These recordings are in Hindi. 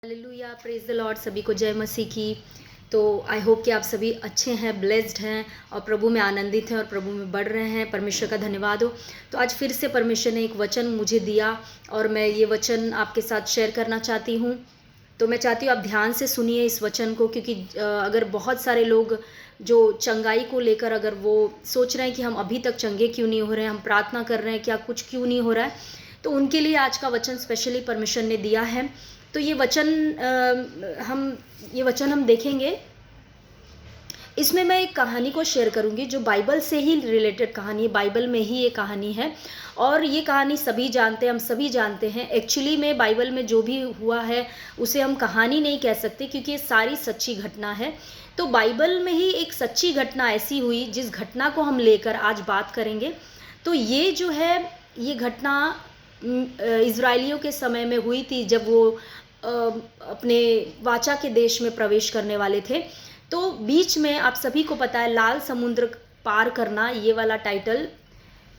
Hallelujah, praise the Lord. सभी को जय मसीह की। तो आई होप कि आप सभी अच्छे हैं, ब्लेस्ड हैं और प्रभु में आनंदित हैं और प्रभु में बढ़ रहे हैं। परमेश्वर का धन्यवाद हो। तो आज फिर से परमेश्वर ने एक वचन मुझे दिया और मैं ये वचन आपके साथ शेयर करना चाहती हूँ। तो मैं चाहती हूँ आप ध्यान से सुनिए इस वचन को, क्योंकि अगर बहुत सारे लोग जो चंगाई को लेकर अगर वो सोच रहे हैं कि हम अभी तक चंगे क्यों नहीं हो रहे हैं, हम प्रार्थना कर रहे हैं, क्या कुछ क्यों नहीं हो रहा है, तो उनके लिए आज का वचन स्पेशली परमेश्वर ने दिया है। तो ये वचन हम देखेंगे। इसमें मैं एक कहानी को शेयर करूंगी जो बाइबल से ही रिलेटेड कहानी है। बाइबल में ही ये कहानी है और ये कहानी सभी जानते हैं, हम सभी जानते हैं। एक्चुअली में बाइबल में जो भी हुआ है उसे हम कहानी नहीं कह सकते, क्योंकि ये सारी सच्ची घटना है। तो बाइबल में ही एक सच्ची घटना ऐसी हुई जिस घटना को हम लेकर आज बात करेंगे। तो ये जो है, ये घटना इजराइलियों के समय में हुई थी, जब वो अपने वाचा के देश में प्रवेश करने वाले थे। तो बीच में आप सभी को पता है लाल समुद्र पार करना, ये वाला टाइटल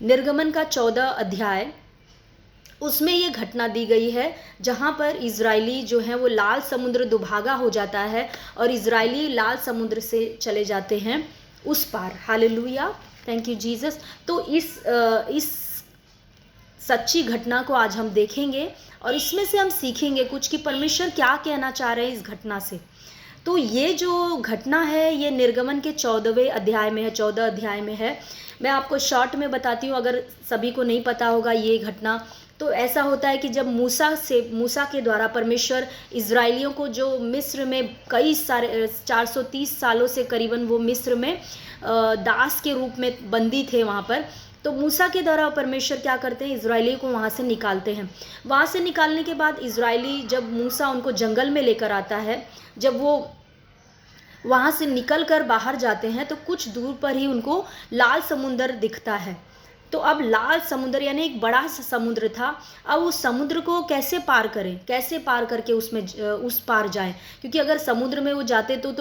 निर्गमन का 14 अध्याय, उसमें ये घटना दी गई है जहाँ पर इजरायली जो है वो लाल समुद्र दुभागा हो जाता है और इजरायली लाल समुद्र से चले जाते हैं उस पार। Hallelujah, thank you Jesus. तो इस सच्ची घटना को आज हम देखेंगे और इसमें से हम सीखेंगे कुछ कि परमेश्वर क्या कहना चाह रहे हैं इस घटना से। तो ये जो घटना है ये निर्गमन के 14वें अध्याय में है, 14 अध्याय में है। मैं आपको शॉर्ट में बताती हूँ, अगर सभी को नहीं पता होगा ये घटना। तो ऐसा होता है कि जब मूसा के द्वारा परमेश्वर इजराइलियों को, जो मिस्र में कई सारे 430 सालों से करीबन वो मिस्र में दास के रूप में बंदी थे वहाँ पर, तो मूसा के द्वारा परमेश्वर क्या करते हैं, इजरायली को वहाँ से निकालते हैं। वहाँ से निकालने के बाद इजरायली, जब मूसा उनको जंगल में लेकर आता है, जब वो वहाँ से निकल कर बाहर जाते हैं तो कुछ दूर पर ही उनको लाल समुद्र दिखता है। तो अब लाल समुद्र यानी एक बड़ा सा समुद्र था। अब उस समुद्र को कैसे पार करें, कैसे पार करके उसमें उस पार जाएं, क्योंकि अगर समुद्र में वो जाते तो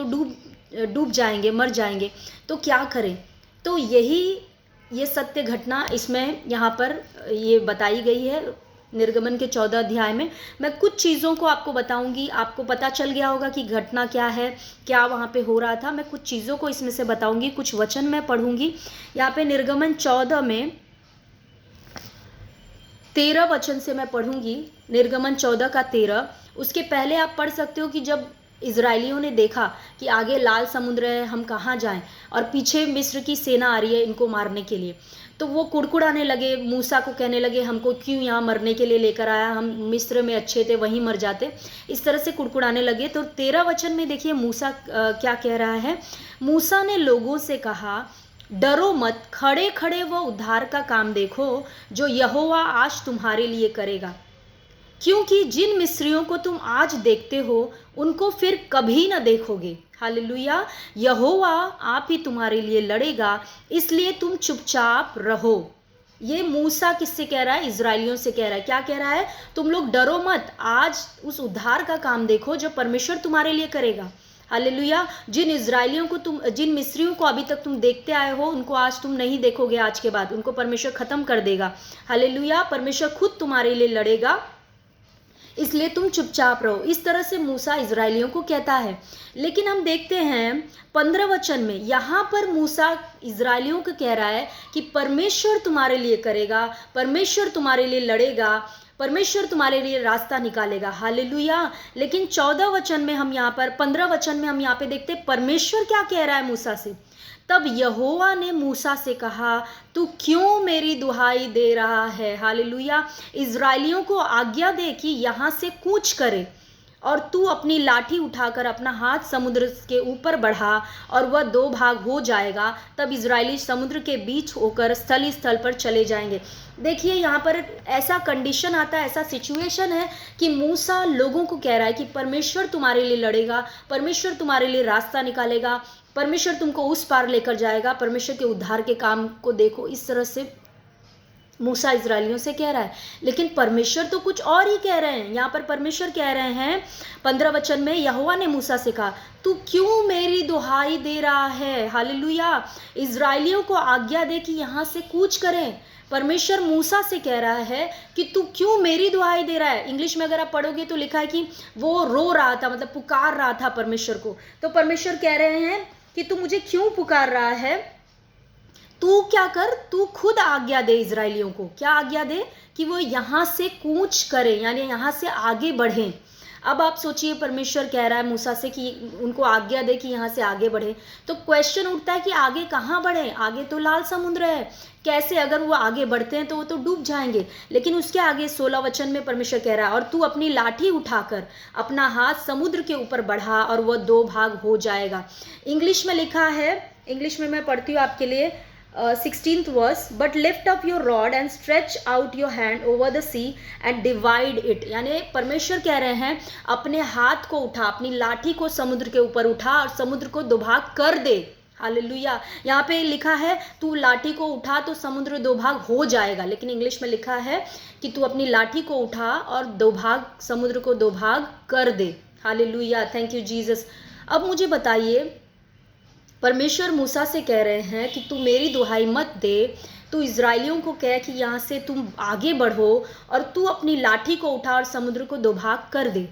डूब जाएंगे, मर जाएंगे। तो क्या करें। तो ये सत्य घटना इसमें यहाँ पर ये बताई गई है निर्गमन के 14 अध्याय में। मैं कुछ चीज़ों को आपको बताऊंगी, आपको पता चल गया होगा कि घटना क्या है, क्या वहाँ पे हो रहा था। मैं कुछ चीज़ों को इसमें से बताऊंगी, कुछ वचन मैं पढ़ूंगी। यहाँ पे निर्गमन 14 में 13 वचन से मैं पढ़ूंगी, निर्गमन 14 का 13। उसके पहले आप पढ़ सकते हो कि जब इजरायलियों ने देखा कि आगे लाल समुद्र है, हम कहाँ जाएं, और पीछे मिस्र की सेना आ रही है इनको मारने के लिए, तो वो कुड़कुड़ाने लगे, मूसा को कहने लगे हमको क्यों यहाँ मरने के लिए लेकर आया, हम मिस्र में अच्छे थे, वहीं मर जाते। इस तरह से कुड़कुड़ाने लगे। तो 13 वचन में देखिए मूसा क्या कह रहा है। मूसा ने लोगों से कहा, डरो मत, खड़े खड़े वो उद्धार का काम देखो जो यहोवा आज तुम्हारे लिए करेगा, क्योंकि जिन मिस्रियों को तुम आज देखते हो उनको फिर कभी न देखोगे। हालेलुया, यहोवा आप ही तुम्हारे लिए लड़ेगा, इसलिए तुम चुपचाप रहो। ये मूसा किससे कह रहा है, इजरायलियों से कह रहा है। क्या कह रहा है, तुम लोग डरो मत, आज उस उद्धार का काम देखो जो परमेश्वर तुम्हारे लिए करेगा। हालेलुया, जिन मिस्रियों को अभी तक तुम देखते आए हो उनको आज तुम नहीं देखोगे, आज के बाद उनको परमेश्वर खत्म कर देगा। हालेलुया, परमेश्वर खुद तुम्हारे लिए लड़ेगा, इसलिए तुम चुपचाप रहो। इस तरह से मूसा इजरायलियों को कहता है। लेकिन हम देखते हैं 15 वचन में, यहाँ पर मूसा इजरायलियों को कह रहा है कि परमेश्वर तुम्हारे लिए करेगा, परमेश्वर तुम्हारे लिए लड़ेगा, परमेश्वर तुम्हारे लिए रास्ता निकालेगा। हालेलुया। लेकिन 14 वचन में हम यहाँ पर, 15 वचन में हम यहाँ पे देखते परमेश्वर क्या कह रहा है मूसा से। तब यहोवा ने मूसा से कहा, तू क्यों मेरी दुहाई दे रहा है। हालेलुया, इजरायलियों को आज्ञा दे कि यहाँ से कूच करे और तू अपनी लाठी उठाकर अपना हाथ समुद्र के ऊपर बढ़ा और वह 2 भाग हो जाएगा। तब इजरायली समुद्र के बीच होकर स्थल पर चले जाएंगे। देखिए यहाँ पर ऐसा कंडीशन आता है, ऐसा सिचुएशन है कि मूसा लोगों को कह रहा है कि परमेश्वर तुम्हारे लिए लड़ेगा, परमेश्वर तुम्हारे लिए रास्ता निकालेगा, परमेश्वर तुमको उस पार लेकर जाएगा, परमेश्वर के उद्धार के काम को देखो। इस तरह से मूसा इजरायलियों से कह रहा है, लेकिन परमेश्वर तो कुछ और ही कह रहे हैं। यहाँ पर परमेश्वर कह रहे हैं 15 वचन में, यहोवा ने मूसा से कहा, तू क्यों मेरी दुहाई दे रहा है। हालेलुया। इजरायलियों को आज्ञा दे कि यहाँ से कूच करें। परमेश्वर मूसा से कह रहा है कि तू क्यों मेरी दुहाई दे रहा है। इंग्लिश में अगर आप पढ़ोगे तो लिखा है कि वो रो रहा था, मतलब पुकार रहा था परमेश्वर को। तो परमेश्वर कह रहे हैं कि तू मुझे क्यों पुकार रहा है, तू क्या कर, तू खुद आज्ञा दे इजरायलियों को। क्या आज्ञा दे? कि वो यहाँ से कूच करें, यानी यहाँ से आगे बढ़ें। अब आप सोचिए, परमेश्वर कह रहा है मूसा से कि उनको आज्ञा दे कि यहाँ से आगे बढ़े। तो क्वेश्चन उठता है कि आगे कहाँ बढ़े? आगे तो लाल समुद्र है, कैसे? अगर वो आगे बढ़ते हैं तो वो तो डूब जाएंगे। लेकिन उसके आगे 16 वचन में परमेश्वर कह रहा है, और तू अपनी लाठी उठाकर अपना हाथ समुद्र के ऊपर बढ़ा और वह 2 भाग हो जाएगा। इंग्लिश में लिखा है, इंग्लिश में मैं पढ़ती हूँ आपके लिए, 16th verse, but lift up your rod and stretch out your hand over the sea and divide it। यानी परमेश्वर कह रहे हैं अपने हाथ को उठा, अपनी लाठी को समुद्र के ऊपर उठा और समुद्र को 2 भाग कर दे। हालेलुया। यहाँ पे लिखा है तू लाठी को उठा तो समुद्र 2 भाग हो जाएगा, लेकिन इंग्लिश में लिखा है कि तू अपनी लाठी को उठा और 2 भाग, समुद्र को 2 भाग कर दे। Hallelujah, thank you Jesus. अब मुझे बताइए, परमेश्वर मूसा से कह रहे हैं कि तू मेरी दुहाई मत दे, तू इजरायलियों को कह कि यहाँ से तुम आगे बढ़ो और तू अपनी लाठी को उठा और समुद्र को 2 भाग कर दे।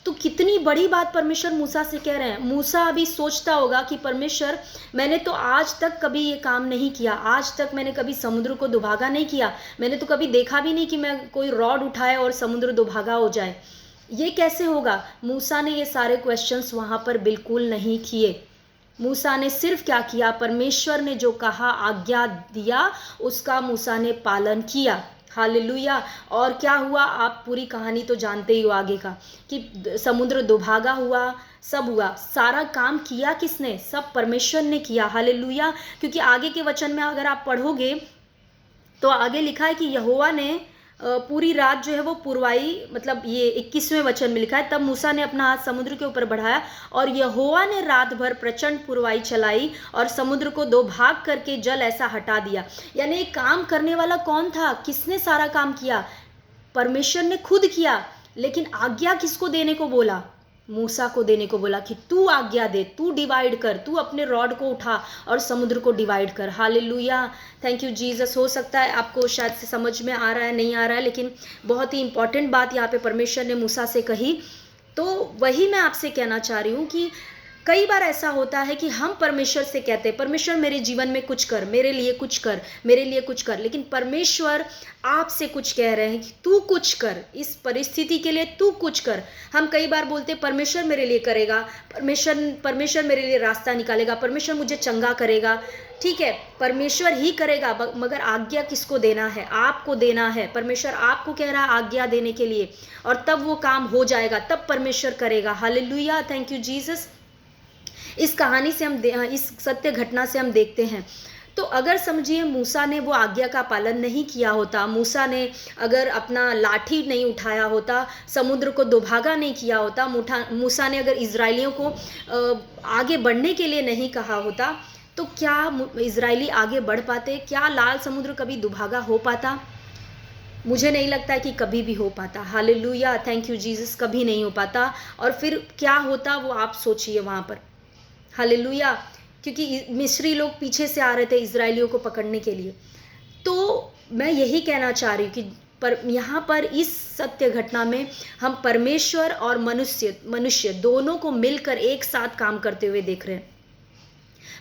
तो कितनी बड़ी बात परमेश्वर मूसा से कह रहे हैं। मूसा अभी सोचता होगा कि परमेश्वर, मैंने तो आज तक कभी ये काम नहीं किया, आज तक मैंने कभी समुद्र को 2 भागा नहीं किया, मैंने तो कभी देखा भी नहीं कि मैं कोई रॉड उठाए और समुद्र 2 भागा हो जाए, ये कैसे होगा। मूसा ने ये सारे क्वेश्चंस वहाँ पर बिल्कुल नहीं किए। मूसा ने सिर्फ क्या किया, परमेश्वर ने जो कहा, आज्ञा दिया, उसका मूसा ने पालन किया। हालेलुया। और क्या हुआ, आप पूरी कहानी तो जानते ही हो आगे का, कि समुद्र 2 भागा हुआ, सब हुआ। सारा काम किया किसने? सब परमेश्वर ने किया। हालेलुया। क्योंकि आगे के वचन में अगर आप पढ़ोगे तो आगे लिखा है कि यहोवा ने पूरी रात जो है वो पुरवाई, मतलब ये 21वें वचन में लिखा है, तब मूसा ने अपना हाथ समुद्र के ऊपर बढ़ाया और यहोवा ने रात भर प्रचंड पुरवाई चलाई और समुद्र को 2 भाग करके जल ऐसा हटा दिया। यानी काम करने वाला कौन था? किसने सारा काम किया? परमेश्वर ने खुद किया। लेकिन आज्ञा किसको देने को बोला? मूसा को देने को बोला कि तू आज्ञा दे, तू डिवाइड कर, तू अपने रॉड को उठा और समुद्र को डिवाइड कर। Hallelujah, thank you Jesus. हो सकता है आपको शायद से समझ में आ रहा है, नहीं आ रहा है, लेकिन बहुत ही इंपॉर्टेंट बात यहाँ पे परमेश्वर ने मूसा से कही। तो वही मैं आपसे कहना चाह रही हूँ कि कई बार ऐसा होता है कि हम परमेश्वर से कहते हैं, परमेश्वर मेरे जीवन में कुछ कर, मेरे लिए कुछ कर, मेरे लिए कुछ कर, लेकिन परमेश्वर आपसे कुछ कह रहे हैं कि तू कुछ कर, इस परिस्थिति के लिए तू कुछ कर। हम कई बार बोलते हैं परमेश्वर मेरे लिए करेगा, परमेश्वर मेरे लिए रास्ता निकालेगा, परमेश्वर मुझे चंगा करेगा। ठीक है, परमेश्वर ही करेगा, मगर आज्ञा किसको देना है? आपको देना है। परमेश्वर आपको कह रहा है आज्ञा देने के लिए, और तब वो काम हो जाएगा, तब परमेश्वर करेगा। Hallelujah, thank you Jesus. इस कहानी से हम इस सत्य घटना से हम देखते हैं, तो अगर समझिए मूसा ने वो आज्ञा का पालन नहीं किया होता, मूसा ने अगर अपना लाठी नहीं उठाया होता, समुद्र को 2 भागा नहीं किया होता, मूसा ने अगर इजरायलियों को आगे बढ़ने के लिए नहीं कहा होता, तो क्या इजरायली आगे बढ़ पाते? क्या लाल समुद्र कभी 2 भागा हो पाता? मुझे नहीं लगता है कि कभी भी हो पाता। Hallelujah, thank you Jesus. कभी नहीं हो पाता। और फिर क्या होता वो आप सोचिए वहाँ पर। हालेलुया, क्योंकि मिस्री लोग पीछे से आ रहे थे इजरायलियों को पकड़ने के लिए। तो मैं यही कहना चाह रही हूँ कि यहाँ पर इस सत्य घटना में हम परमेश्वर और मनुष्य दोनों को मिलकर एक साथ काम करते हुए देख रहे हैं।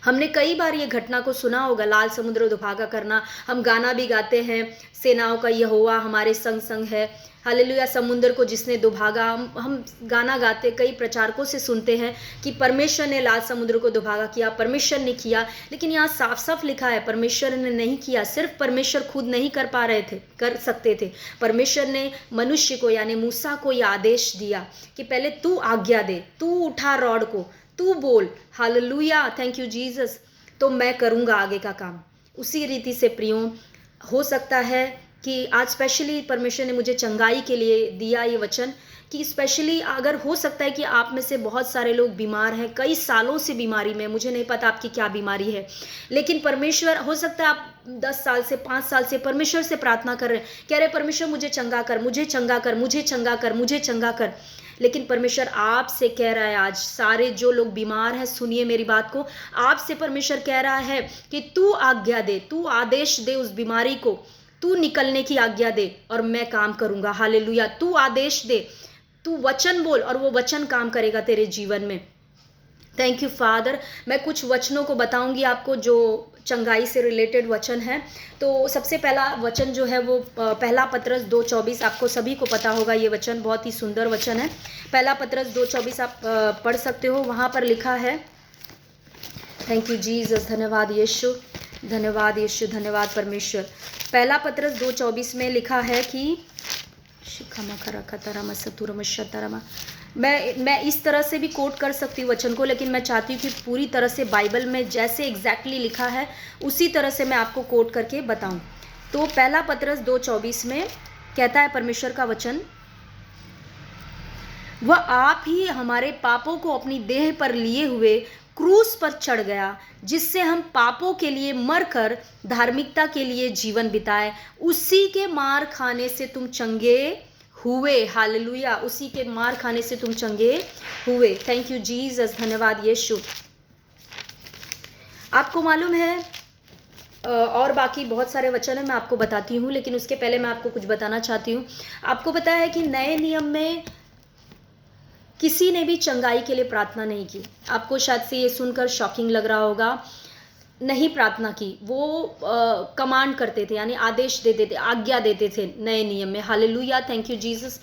हमने कई बार ये घटना को सुना होगा, लाल समुद्र 2 भागा करना। हम गाना भी गाते हैं, सेनाओं का यहोवा हमारे संग संग है। हालेलुया, समुद्र को जिसने 2 भागा। हम गाना गाते, कई प्रचारकों से सुनते हैं कि परमेश्वर ने लाल समुद्र को 2 भागा किया, परमेश्वर ने किया। लेकिन यहाँ साफ साफ लिखा है परमेश्वर ने नहीं किया। सिर्फ परमेश्वर खुद नहीं कर सकते थे। परमेश्वर ने मनुष्य को यानी मूसा को ये आदेश दिया कि पहले तू आज्ञा दे, तू उठा रॉड को, तू बोल। Hallelujah, thank you Jesus. तो मैं करूँगा आगे का काम। उसी रीति से प्रियो, हो सकता है कि आज स्पेशली परमेश्वर ने मुझे चंगाई के लिए दिया ये वचन, कि स्पेशली अगर हो सकता है कि आप में से बहुत सारे लोग बीमार हैं, कई सालों से बीमारी में, मुझे नहीं पता आपकी क्या बीमारी है, लेकिन परमेश्वर, हो सकता है आप 10 साल से 5 साल से परमेश्वर से प्रार्थना कर रहे हैं, कह रहे परमेश्वर मुझे चंगा कर, मुझे चंगा कर, मुझे चंगा कर, मुझे चंगा कर। लेकिन परमेश्वर आपसे कह रहा है, आज सारे जो लोग बीमार हैं सुनिए मेरी बात को, आपसे परमेश्वर कह रहा है कि तू आज्ञा दे, तू आदेश दे उस बीमारी को, तू निकलने की आज्ञा दे और मैं काम करूंगा। हालेलुया। तू आदेश दे, तू वचन बोल और वो वचन काम करेगा तेरे जीवन में। Thank you father. मैं कुछ वचनों को बताऊंगी आपको जो चंगाई से रिलेटेड वचन है। तो सबसे पहला वचन जो है वो पहला पत्रस 2:24, आपको सभी को पता होगा ये वचन, बहुत ही सुंदर वचन है। पहला पत्रस 2:24 आप पढ़ सकते हो, वहाँ पर लिखा है, थैंक यू जीसस, धन्यवाद यीशु, धन्यवाद यीशु, धन्यवाद परमेश्वर। पहला पत्रस 2:24 में लिखा है कि मैं इस तरह से भी कोट कर सकती हूँ वचन को, लेकिन मैं चाहती हूँ कि पूरी तरह से बाइबल में जैसे एग्जैक्टली लिखा है उसी तरह से मैं आपको कोट करके बताऊं। तो पहला पत्रस 2:24 में कहता है परमेश्वर का वचन, वह आप ही हमारे पापों को अपनी देह पर लिए हुए क्रूस पर चढ़ गया, जिससे हम पापों के लिए मरकर धार्मिकता के लिए जीवन बिताए, उसी के मार खाने से तुम चंगे हुए। हालेलुया। उसी के मार खाने से तुम चंगे हुए। थैंक यू जीसस, धन्यवाद यीशु। आपको मालूम है और बाकी बहुत सारे वचन है, मैं आपको बताती हूँ, लेकिन उसके पहले मैं आपको कुछ बताना चाहती हूँ। आपको पता है कि नए नियम में किसी ने भी चंगाई के लिए प्रार्थना नहीं की। आपको शायद से ये सुनकर शॉकिंग लग रहा होगा, नहीं प्रार्थना की, वो कमांड करते थे, यानी आदेश देते थे, आज्ञा देते थे नए नियम में। Hallelujah, thank you Jesus.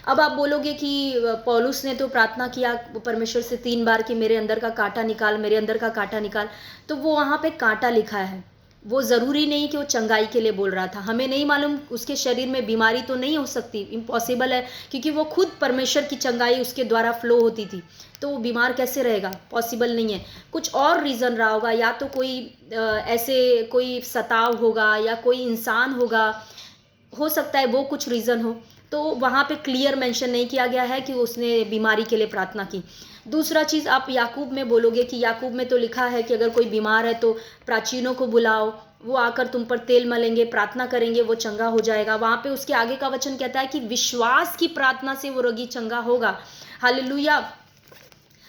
अब आप बोलोगे कि पौलुस ने तो प्रार्थना किया परमेश्वर से 3 बार कि मेरे अंदर का कांटा निकाल, मेरे अंदर का कांटा निकाल, तो वो वहाँ पे कांटा लिखा है, वो ज़रूरी नहीं कि वो चंगाई के लिए बोल रहा था। हमें नहीं मालूम उसके शरीर में बीमारी तो नहीं हो सकती, इम्पॉसिबल है, क्योंकि वो खुद परमेश्वर की चंगाई उसके द्वारा फ्लो होती थी, तो वो बीमार कैसे रहेगा, पॉसिबल नहीं है। कुछ और रीज़न रहा होगा, या तो कोई ऐसे कोई सताव होगा, या कोई इंसान होगा, हो सकता है वो कुछ रीज़न हो। तो वहाँ पे क्लियर मेंशन नहीं किया गया है कि उसने बीमारी के लिए प्रार्थना की। दूसरा चीज़, आप याकूब में बोलोगे कि याकूब में तो लिखा है कि अगर कोई बीमार है तो प्राचीनों को बुलाओ, वो आकर तुम पर तेल मलेंगे, प्रार्थना करेंगे, वो चंगा हो जाएगा। वहाँ पे उसके आगे का वचन कहता है कि विश्वास की प्रार्थना से वो रोगी चंगा होगा। हालेलुया,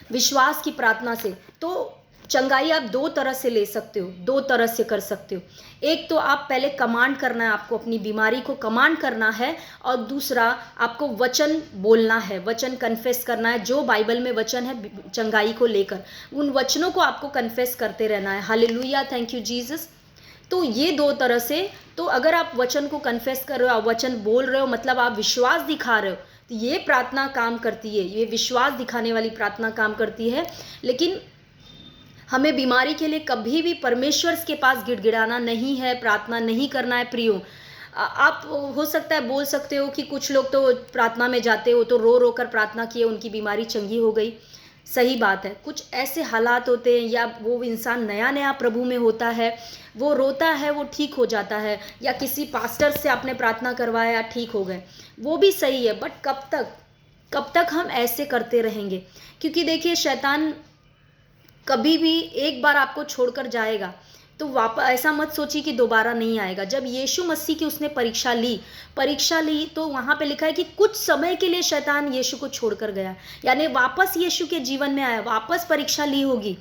विश्वास की प्रार्थना से। तो चंगाई आप 2 तरह से ले सकते हो, 2 तरह से कर सकते हो। एक तो आप पहले कमांड करना है, आपको अपनी बीमारी को कमांड करना है, और दूसरा आपको वचन बोलना है, वचन कन्फेस करना है। जो बाइबल में वचन है चंगाई को लेकर, उन वचनों को आपको कन्फेस करते रहना है। Hallelujah, thank you Jesus. तो ये 2 तरह से, तो अगर आप वचन को कन्फेस कर रहे हो, आप वचन बोल रहे हो, मतलब आप विश्वास दिखा रहे हो, तो ये प्रार्थना काम करती है, ये विश्वास दिखाने वाली प्रार्थना काम करती है। लेकिन हमें बीमारी के लिए कभी भी परमेश्वर के पास गिड़गिड़ाना नहीं है, प्रार्थना नहीं करना है प्रियो। आप हो सकता है बोल सकते हो कि कुछ लोग तो प्रार्थना में जाते हो तो रो रो कर प्रार्थना किए, उनकी बीमारी चंगी हो गई। सही बात है, कुछ ऐसे हालात होते हैं, या वो इंसान नया नया प्रभु में होता है, वो रोता है, वो ठीक हो जाता है, या किसी पास्टर से आपने प्रार्थना करवाया, ठीक हो गए, वो भी सही है। बट कब तक हम ऐसे करते रहेंगे? क्योंकि देखिए, शैतान कभी भी एक बार आपको छोड़कर जाएगा तो वापस ऐसा मत सोचिए कि दोबारा नहीं आएगा। जब यीशु मसीह की उसने परीक्षा ली तो वहाँ पे लिखा है कि कुछ समय के लिए शैतान यीशु को छोड़कर गया, यानी वापस यीशु के जीवन में आया, वापस परीक्षा ली होगी।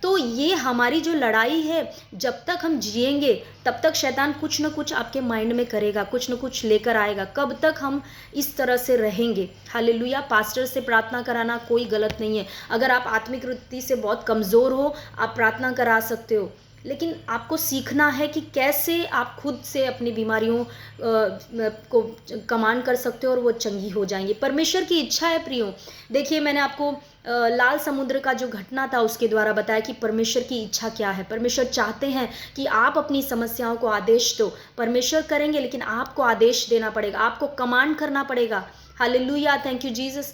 तो ये हमारी जो लड़ाई है, जब तक हम जिएंगे तब तक शैतान कुछ न कुछ आपके माइंड में करेगा, कुछ न कुछ लेकर आएगा। कब तक हम इस तरह से रहेंगे? हालेलुया। पास्टर से प्रार्थना कराना कोई गलत नहीं है। अगर आप आत्मिक वृत्ति से बहुत कमज़ोर हो, आप प्रार्थना करा सकते हो, लेकिन आपको सीखना है कि कैसे आप खुद से अपनी बीमारियों को कमांड कर सकते हो और वो चंगी हो जाएंगी। परमेश्वर की इच्छा है प्रियो। देखिए, मैंने आपको लाल समुद्र का जो घटना था उसके द्वारा बताया कि परमेश्वर की इच्छा क्या है। परमेश्वर चाहते हैं कि आप अपनी समस्याओं को आदेश दो। परमेश्वर करेंगे, लेकिन आपको आदेश देना पड़ेगा, आपको कमांड करना पड़ेगा। Hallelujah, thank you Jesus.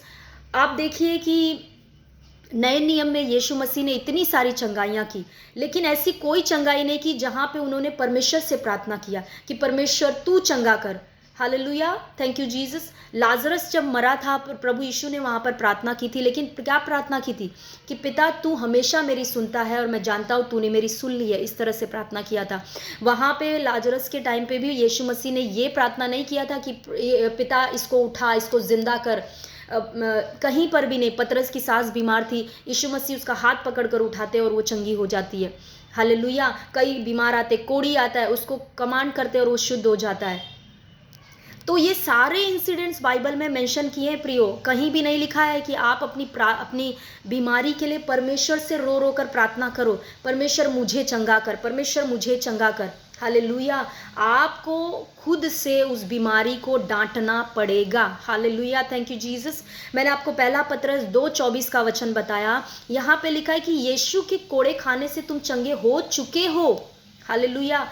आप देखिए कि नए नियम में यीशु मसीह ने इतनी सारी चंगाइयाँ की, लेकिन ऐसी कोई चंगाई नहीं की जहाँ पे उन्होंने परमेश्वर से प्रार्थना किया कि परमेश्वर तू चंगा कर। Hallelujah, thank you Jesus. Lazarus जब मरा था, प्रभु यीशु ने वहाँ पर प्रार्थना की थी, लेकिन क्या प्रार्थना की थी कि पिता तू हमेशा मेरी सुनता है और मैं जानता हूँ तूने मेरी सुन ली है, इस तरह से प्रार्थना किया था। वहाँ पे लाजरस के टाइम पे भी यीशु मसीह ने ये प्रार्थना नहीं किया था कि पिता इसको उठा, इसको जिंदा कर। कहीं पर भी नहीं। पतरस की सास बीमार थी, यीशु मसीह उसका हाथ पकड़ कर उठाते और वो चंगी हो जाती है। हालेलुया। कई बीमार आते, कोढ़ी आता है, उसको कमांड करते और वो शुद्ध हो जाता है। तो ये सारे इंसिडेंट्स बाइबल में मेंशन किए हैं प्रियो। कहीं भी नहीं लिखा है कि आप अपनी बीमारी के लिए परमेश्वर से रो रो कर प्रार्थना करो, परमेश्वर मुझे चंगा कर, परमेश्वर मुझे चंगा कर। हालेलुया। आपको खुद से उस बीमारी को डांटना पड़ेगा। Hallelujah, thank you Jesus. मैंने आपको पहला पतरस 2:24 का वचन बताया। यहाँ पे लिखा है कि यीशु के कोड़े खाने से तुम चंगे हो चुके हो। हालेलुया।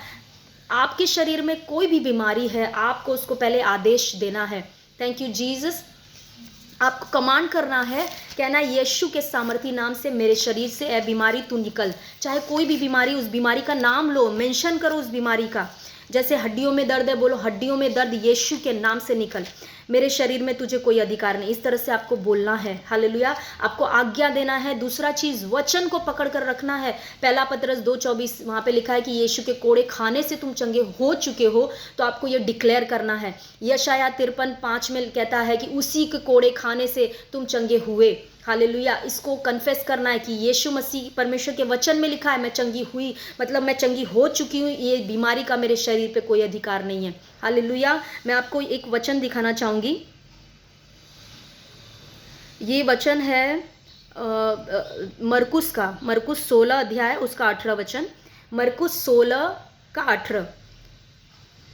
आपके शरीर में कोई भी बीमारी है, आपको उसको पहले आदेश देना है। Thank you Jesus. आपको कमांड करना है, कहना यीशु के सामर्थी नाम से मेरे शरीर से ए बीमारी तू निकल। चाहे कोई भी बीमारी, उस बीमारी का नाम लो, मेंशन करो उस बीमारी का। जैसे हड्डियों में दर्द है, बोलो हड्डियों में दर्द यीशु के नाम से निकल, मेरे शरीर में तुझे कोई अधिकार नहीं। इस तरह से आपको बोलना है। हालेलुया। आपको आज्ञा देना है। दूसरा चीज, वचन को पकड़ कर रखना है। पहला पतरस 2:24 वहां पे लिखा है कि यीशु के कोड़े खाने से तुम चंगे हो चुके हो, तो आपको ये डिक्लेयर करना है। यशाया 53:5 में कहता है कि उसी के कोड़े खाने से तुम चंगे हुए। हालेलुया। इसको कन्फेस करना है कि यीशु मसीह, परमेश्वर के वचन में लिखा है मैं चंगी हुई, मतलब मैं चंगी हो चुकी हूँ, ये बीमारी का मेरे शरीर पे कोई अधिकार नहीं है। हालेलुया। मैं आपको एक वचन दिखाना चाहूंगी। ये वचन है मरकुस का, मरकुस 16 अध्याय उसका 18 वचन, मरकुस 16 का 18।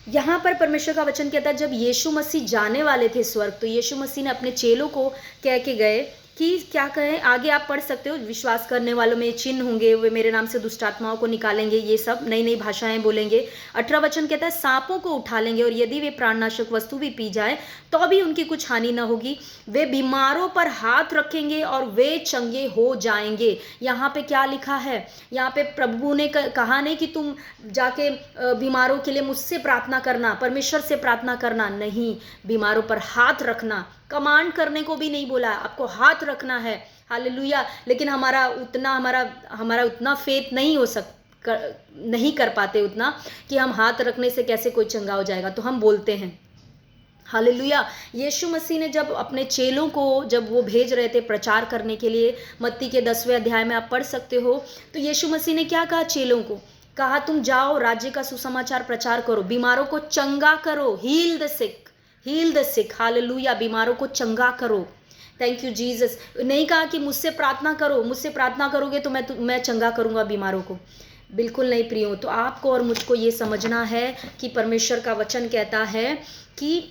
यहाँ पर परमेश्वर का वचन कहता है जब यीशु मसीह जाने वाले थे स्वर्ग, तो यीशु मसीह ने अपने चेलों को कह के गए कि क्या कहें, आगे आप पढ़ सकते हो, विश्वास करने वालों में चिन्ह होंगे, वे मेरे नाम से दुष्ट आत्माओं को निकालेंगे, ये सब नई नई भाषाएं बोलेंगे। 18 वचन कहता है सांपों को उठा लेंगे और यदि वे प्राणनाशक वस्तु भी पी जाए तो भी उनकी कुछ हानि न होगी, वे बीमारों पर हाथ रखेंगे और वे चंगे हो जाएंगे। यहाँ पे क्या लिखा है, यहाँ पे प्रभु ने कहा नहीं कि तुम जाके बीमारों के लिए मुझसे प्रार्थना करना, परमेश्वर से प्रार्थना करना, नहीं, बीमारों पर हाथ रखना। कमांड करने को भी नहीं बोला, आपको हाथ रखना है। हालेलुया। लेकिन हमारा उतना फेथ नहीं हो नहीं कर पाते उतना कि हम हाथ रखने से कैसे कोई चंगा हो जाएगा, तो हम बोलते हैं। हालेलुया। यीशु मसीह ने जब अपने चेलों को, जब वो भेज रहे थे प्रचार करने के लिए, मत्ती के 10वें अध्याय में आप पढ़ सकते हो, तो यीशु मसीह ने क्या कहा चेलों को, कहा तुम जाओ राज्य का सुसमाचार प्रचार करो, बीमारों को चंगा करो, हील द सिक। हालेलुया। बीमारों को चंगा करो। Thank you Jesus. नहीं कहा कि मुझसे प्रार्थना करो, मुझसे प्रार्थना करोगे तो मैं चंगा करूंगा बीमारों को, बिल्कुल नहीं प्रियो। तो आपको और मुझको ये समझना है कि परमेश्वर का वचन कहता है कि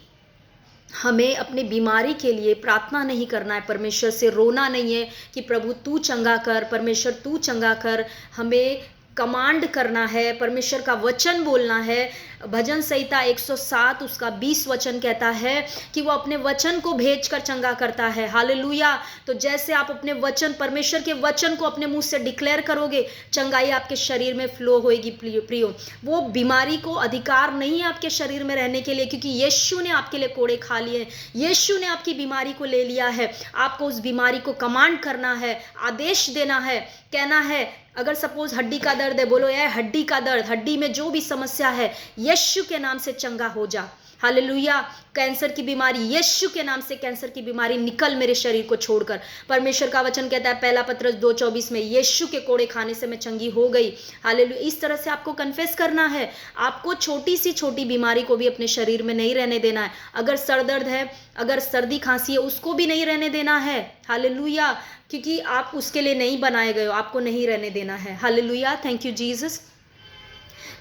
हमें अपनी बीमारी के लिए प्रार्थना नहीं करना है, परमेश्वर से रोना नहीं है कि प्रभु तू चंगा कर, परमेश्वर तू चंगा कर। हमें कमांड करना है, परमेश्वर का वचन बोलना है। भजन संहिता 107 उसका 20 वचन कहता है कि वो अपने वचन को भेजकर चंगा करता है। हालेलुया। तो जैसे आप अपने वचन, परमेश्वर के वचन को अपने मुंह से डिक्लेयर करोगे, चंगाई आपके शरीर में फ्लो होएगी प्रियो। वो बीमारी को अधिकार नहीं है आपके शरीर में रहने के लिए, क्योंकि यीशु ने आपके लिए कोड़े खा लिए, यीशु ने आपकी बीमारी को ले लिया है। आपको उस बीमारी को कमांड करना है, आदेश देना है, कहना है। अगर सपोज हड्डी का दर्द है, बोलो यार हड्डी का दर्द, हड्डी में जो भी समस्या है यीशु के नाम से चंगा हो जा। हालेलुया। कैंसर की बीमारी, यीशु के नाम से कैंसर की बीमारी निकल मेरे शरीर को छोड़कर। परमेश्वर का वचन कहता है पहला पतरस 2:24 में, यीशु के कोड़े खाने से मैं चंगी हो गई। हालेलुया। इस तरह से आपको कन्फेस करना है। आपको छोटी सी छोटी बीमारी को भी अपने शरीर में नहीं रहने देना है। अगर सर दर्द है, अगर सर्दी खांसी है, उसको भी नहीं रहने देना है। हालेलुया। क्योंकि आप उसके लिए नहीं बनाए गए हो, आपको नहीं रहने देना है। हालेलुया। Thank you Jesus.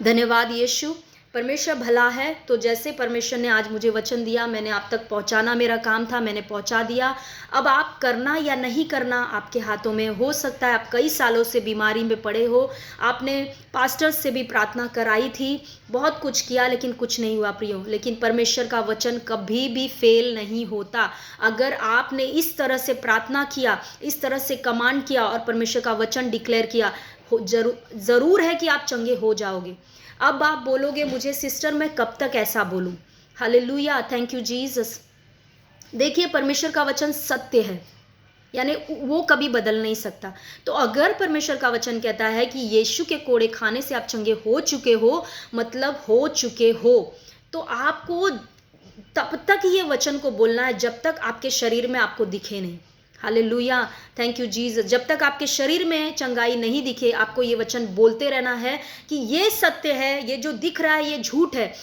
धन्यवाद यीशु। परमेश्वर भला है। तो जैसे परमेश्वर ने आज मुझे वचन दिया, मैंने आप तक पहुंचाना मेरा काम था, मैंने पहुंचा दिया। अब आप करना या नहीं करना आपके हाथों में। हो सकता है आप कई सालों से बीमारी में पड़े हो, आपने पास्टर्स से भी प्रार्थना कराई थी, बहुत कुछ किया लेकिन कुछ नहीं हुआ प्रियो। लेकिन परमेश्वर का वचन कभी भी फेल नहीं होता। अगर आपने इस तरह से प्रार्थना किया, इस तरह से कमांड किया और परमेश्वर का वचन डिक्लेयर किया, जरूर है कि आप चंगे हो जाओगे। अब आप बोलोगे मुझे सिस्टर मैं कब तक ऐसा बोलूं? Hallelujah, thank you Jesus. देखिए परमेश्वर का वचन सत्य है, यानी वो कभी बदल नहीं सकता। तो अगर परमेश्वर का वचन कहता है कि यीशु के कोड़े खाने से आप चंगे हो चुके हो, मतलब हो चुके हो, तो आपको तब तक ये वचन को बोलना है जब तक आपके शरीर में आपको दिखे नहीं। Hallelujah, thank you Jesus. जब तक आपके शरीर में चंगाई नहीं दिखे, आपको ये वचन बोलते रहना है कि ये सत्य है, ये जो दिख रहा है ये झूठ है।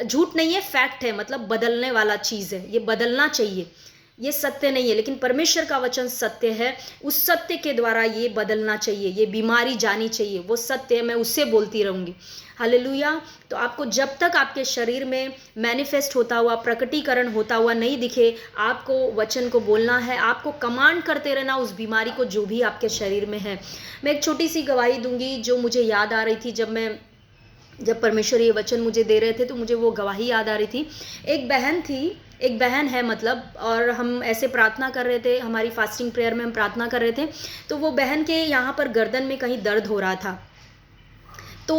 झूठ नहीं है, फैक्ट है, मतलब बदलने वाला चीज़ है, ये बदलना चाहिए, ये सत्य नहीं है। लेकिन परमेश्वर का वचन सत्य है, उस सत्य के द्वारा ये बदलना चाहिए, ये बीमारी जानी चाहिए, वो सत्य है, मैं उससे बोलती रहूँगी। हालेलुया। तो आपको जब तक आपके शरीर में मैनिफेस्ट होता हुआ, प्रकटीकरण होता हुआ नहीं दिखे, आपको वचन को बोलना है, आपको कमांड करते रहना उस बीमारी को जो भी आपके शरीर में है। मैं एक छोटी सी गवाही दूंगी जो मुझे याद आ रही थी जब परमेश्वर ये वचन मुझे दे रहे थे, तो मुझे वो गवाही याद आ रही थी। एक बहन है मतलब, और हम ऐसे प्रार्थना कर रहे थे, हमारी फास्टिंग प्रेयर में हम प्रार्थना कर रहे थे। तो वो बहन के यहाँ पर गर्दन में कहीं दर्द हो रहा था, तो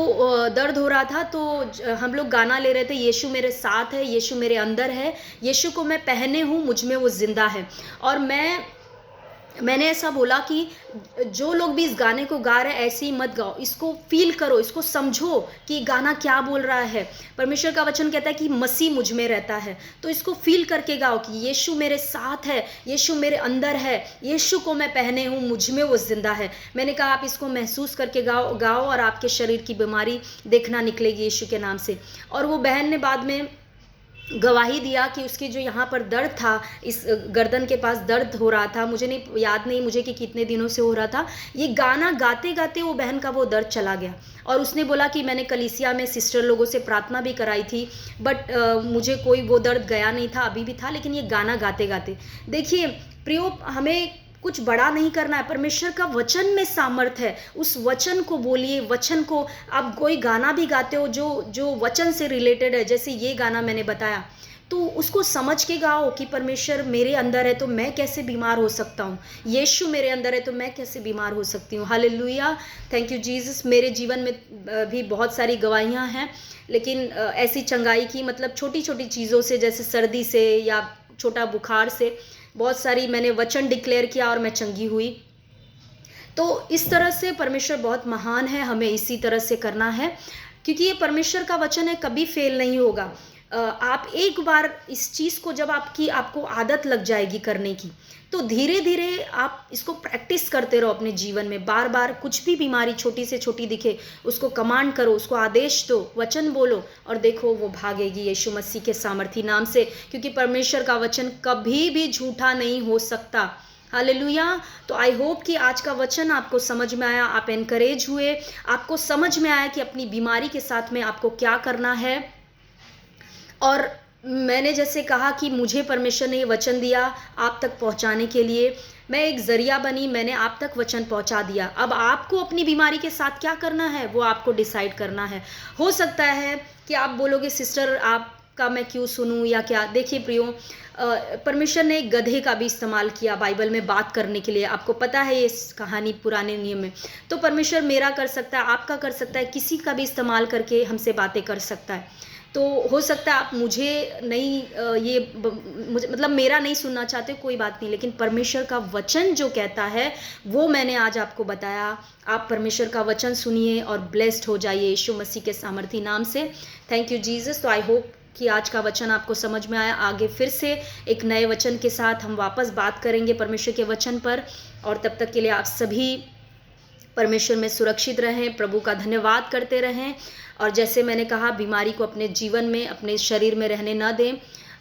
हम लोग गाना ले रहे थे, यीशु मेरे साथ है, यीशु मेरे अंदर है, यीशु को मैं पहने हूँ, मुझ में वो जिंदा है। और मैंने ऐसा बोला कि जो लोग भी इस गाने को गा रहे हैं ऐसे ही मत गाओ, इसको फील करो, इसको समझो कि गाना क्या बोल रहा है। परमेश्वर का वचन कहता है कि मसीह मुझ में रहता है, तो इसको फील करके गाओ कि यीशु मेरे साथ है, यीशु मेरे अंदर है, यीशु को मैं पहने हूँ, मुझ में वो जिंदा है। मैंने कहा आप इसको महसूस करके गाओ और आपके शरीर की बीमारी देखना निकलेगी यीशु के नाम से। और वो बहन ने बाद में गवाही दिया कि उसके जो यहाँ पर दर्द था, इस गर्दन के पास दर्द हो रहा था, मुझे नहीं याद नहीं मुझे कि कितने दिनों से हो रहा था। ये गाना गाते गाते वो बहन का वो दर्द चला गया। और उसने बोला कि मैंने कलीसिया में सिस्टर लोगों से प्रार्थना भी कराई थी, बट मुझे कोई वो दर्द गया नहीं था, अभी भी था, लेकिन ये गाना गाते गाते। देखिए प्रियो, हमें कुछ बड़ा नहीं करना है, परमेश्वर का वचन में सामर्थ है, उस वचन को बोलिए। वचन को आप कोई गाना भी गाते हो जो वचन से रिलेटेड है, जैसे ये गाना मैंने बताया, तो उसको समझ के गाओ कि परमेश्वर मेरे अंदर है तो मैं कैसे बीमार हो सकता हूँ, यीशु मेरे अंदर है तो मैं कैसे बीमार हो सकती हूँ। Hallelujah, thank you Jesus. मेरे जीवन में भी बहुत सारी गवाहियाँ हैं, लेकिन ऐसी चंगाई की, मतलब छोटी छोटी चीज़ों से, जैसे सर्दी से या छोटा बुखार से, बहुत सारी मैंने वचन डिक्लेयर किया और मैं चंगी हुई। तो इस तरह से परमेश्वर बहुत महान है, हमें इसी तरह से करना है, क्योंकि ये परमेश्वर का वचन है, कभी फेल नहीं होगा। आप एक बार इस चीज़ को, जब आपको आदत लग जाएगी करने की, तो धीरे धीरे आप इसको प्रैक्टिस करते रहो अपने जीवन में। बार बार कुछ भी बीमारी छोटी से छोटी दिखे, उसको कमांड करो, उसको आदेश दो, वचन बोलो, और देखो वो भागेगी यीशु मसीह के सामर्थी नाम से, क्योंकि परमेश्वर का वचन कभी भी झूठा नहीं हो सकता। हालेलुया। तो आई होप कि आज का वचन आपको समझ में आया, आप एनकरेज हुए, आपको समझ में आया कि अपनी बीमारी के साथ में आपको क्या करना है। और मैंने जैसे कहा कि मुझे परमेश्वर ने ये वचन दिया आप तक पहुंचाने के लिए, मैं एक ज़रिया बनी, मैंने आप तक वचन पहुंचा दिया। अब आपको अपनी बीमारी के साथ क्या करना है वो आपको डिसाइड करना है। हो सकता है कि आप बोलोगे सिस्टर आपका मैं क्यों सुनूं या क्या। देखिए प्रियो, परमेश्वर ने एक गधे का भी इस्तेमाल किया बाइबल में बात करने के लिए, आपको पता है ये कहानी पुराने नियम में। तो परमेश्वर मेरा कर सकता है, आपका कर सकता है, किसी का भी इस्तेमाल करके हमसे बातें कर सकता है। तो हो सकता है आप मुझे नहीं मुझे मतलब मेरा नहीं सुनना चाहते, कोई बात नहीं, लेकिन परमेश्वर का वचन जो कहता है वो मैंने आज आपको बताया। आप परमेश्वर का वचन सुनिए और ब्लेस्ड हो जाइए यीशु मसीह के सामर्थी नाम से। Thank you Jesus. तो आई होप कि आज का वचन आपको समझ में आया। आगे फिर से एक नए वचन के साथ हम वापस बात करेंगे परमेश्वर के वचन पर, और तब तक के लिए आप सभी परमेश्वर में सुरक्षित रहें, प्रभु का धन्यवाद करते रहें। और जैसे मैंने कहा, बीमारी को अपने जीवन में, अपने शरीर में रहने न दें।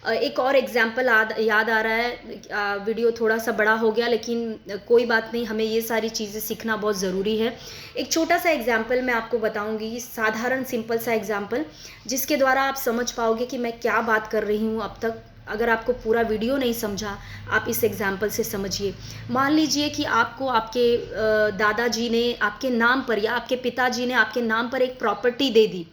एक और एग्जाम्पल याद आ रहा है। वीडियो थोड़ा सा बड़ा हो गया, लेकिन कोई बात नहीं, हमें ये सारी चीज़ें सीखना बहुत ज़रूरी है। एक छोटा सा एग्जाम्पल मैं आपको बताऊंगी, साधारण सिंपल सा एग्जाम्पल, जिसके द्वारा आप समझ पाओगे कि मैं क्या बात कर रही हूँ अब तक। अगर आपको पूरा वीडियो नहीं समझा, आप इस एग्जाम्पल से समझिए। मान लीजिए कि आपको आपके दादाजी ने आपके नाम पर या आपके पिताजी ने आपके नाम पर एक प्रॉपर्टी दे दी,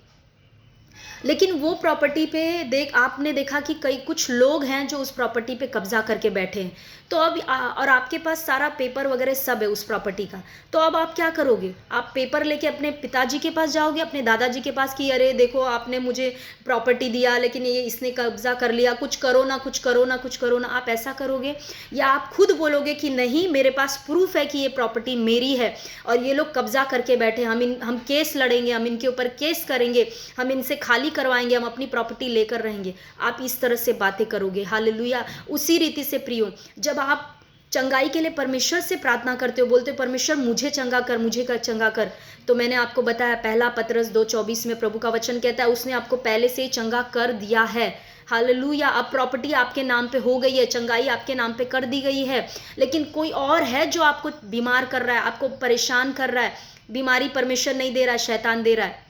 लेकिन वो प्रॉपर्टी पे आपने देखा कि कई कुछ लोग हैं जो उस प्रॉपर्टी पे कब्जा करके बैठे हैं। तो अब और आपके पास सारा पेपर वगैरह सब है उस प्रॉपर्टी का। तो अब आप क्या करोगे? आप पेपर लेके अपने पिताजी के पास जाओगे, अपने दादाजी के पास, कि अरे देखो आपने मुझे प्रॉपर्टी दिया लेकिन ये इसने कब्जा कर लिया, कुछ करो ना, कुछ करो ना, कुछ करो ना। आप ऐसा करोगे? या आप खुद बोलोगे कि नहीं, मेरे पास प्रूफ है कि ये प्रॉपर्टी मेरी है और ये लोग कब्जा करके बैठे, हम केस लड़ेंगे, हम इनके ऊपर केस करेंगे, हम इनसे खाली करवाएंगे, हम अपनी प्रॉपर्टी लेकर रहेंगे। आप इस तरह से बातें करोगे। हालेलुया। उसी रीति से प्रियो, जब आप चंगाई के लिए परमेश्वर से प्रार्थना करते हो, बोलते हो परमेश्वर मुझे चंगा कर, मुझे कर चंगा कर, तो मैंने आपको बताया पहला पतरस 2:24 में प्रभु का वचन कहता है उसने आपको पहले से ही चंगा कर दिया है। हालेलुया। अब प्रॉपर्टी आपके नाम पे हो गई है, चंगाई आपके नाम पे कर दी गई है। लेकिन कोई और है जो आपको बीमार कर रहा है, आपको परेशान कर रहा है। बीमारी परमेश्वर नहीं दे रहा है, शैतान दे रहा है।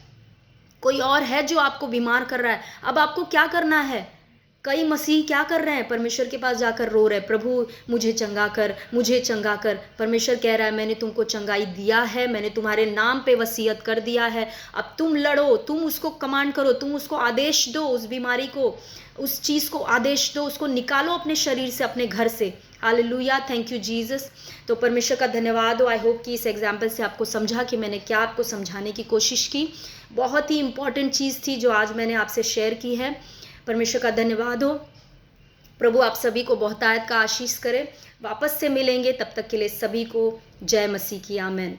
कोई और है जो आपको बीमार कर रहा है। अब आपको क्या करना है? कई मसीह क्या कर रहे हैं? परमेश्वर के पास जाकर रो रहे, प्रभु मुझे चंगा कर, मुझे चंगा कर। परमेश्वर कह रहा है मैंने तुमको चंगाई दिया है, मैंने तुम्हारे नाम पे वसीयत कर दिया है। अब तुम लड़ो, तुम उसको कमांड करो, तुम उसको आदेश दो, उस बीमारी को, उस चीज़ को आदेश दो, उसको निकालो अपने शरीर से, अपने घर से। हालेलुया। Thank you Jesus. तो परमेश्वर का धन्यवाद हो। आई होप कि इस एग्जाम्पल से आपको समझा कि मैंने क्या आपको समझाने की कोशिश की। बहुत ही इंपॉर्टेंट चीज़ थी जो आज मैंने आपसे शेयर की है। परमेश्वर का धन्यवाद हो। प्रभु आप सभी को बहुतायत का आशीष करे। वापस से मिलेंगे, तब तक के लिए सभी को जय मसीह की। आमेन।